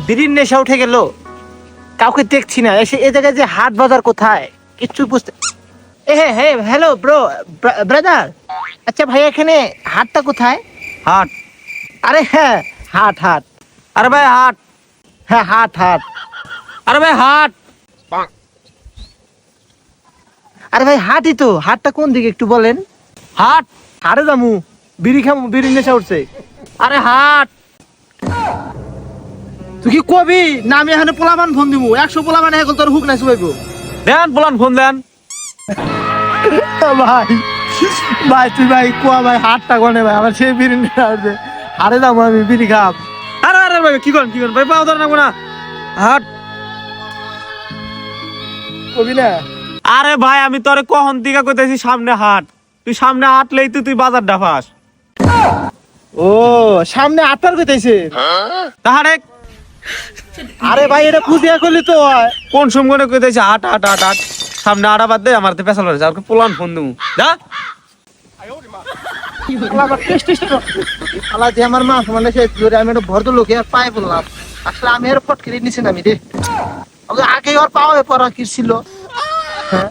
বিড়ির নেশা উঠে গেল, কাউকে দেখছি না। এসে এ জায়গায় যে হাট বাজার কোথায় কিচ্ছু বুঝতে। হ্যালো ব্রাদার, আচ্ছা ভাই এখানে হাটটা কোথায়? হাট। আরে হ্যাঁ, হাট। আরে ভাই হাট। হ্যাঁ হাট। আরে ভাই হাট। আরে ভাই হাটই তো, হাটটা কোন দিকে একটু বলেন। হাট। হাটে যামু, বিড়ি খামু, বিড়ির নেশা উঠছে। আরে হাট। তুই কি কবি না আমি এখানে পোলামান ফোন দিবো, 100 পোলামান এখন তোর হুক নাই শুবাইবো। দেন বলান ফোন দেন। ভাই তুই ভাই কোয়া ভাই, হাটটা কোনে ভাই, আমার সেই বিড়ি নেশা উঠছে। হাটে যাবো আমি, বিড়ি খাম। আরে ভাই কি করেন ভাই, পাও ধরে না হাট। কবি না। আরে ভাই আমি তোরে কখন দিকে কইতেছি সামনে হাট, তুই সামনে হাঁটলেই তুই বাজার ডাফাস। ও সামনে আটটার কইতেছে। তাহারে আরে ভাই এটা বুঝিয়া করলি তো হয়। কোন সময় কইতেছি হাট হাট হাট হাট, সামনে আড়া বাদ দে, আমার তো পেছাল হয়েছে, আর পোলান ফোন দেবো যা। আলা যে আমার মা মানে সে জোরে আমি একটা ভদ্র লোকে আর পায়ে বললাম, আসলে আমি এর ফট কেড়ে নিছি না আমি রে। আগে ওর পাওয়া পড়া কি ছিল। হ্যাঁ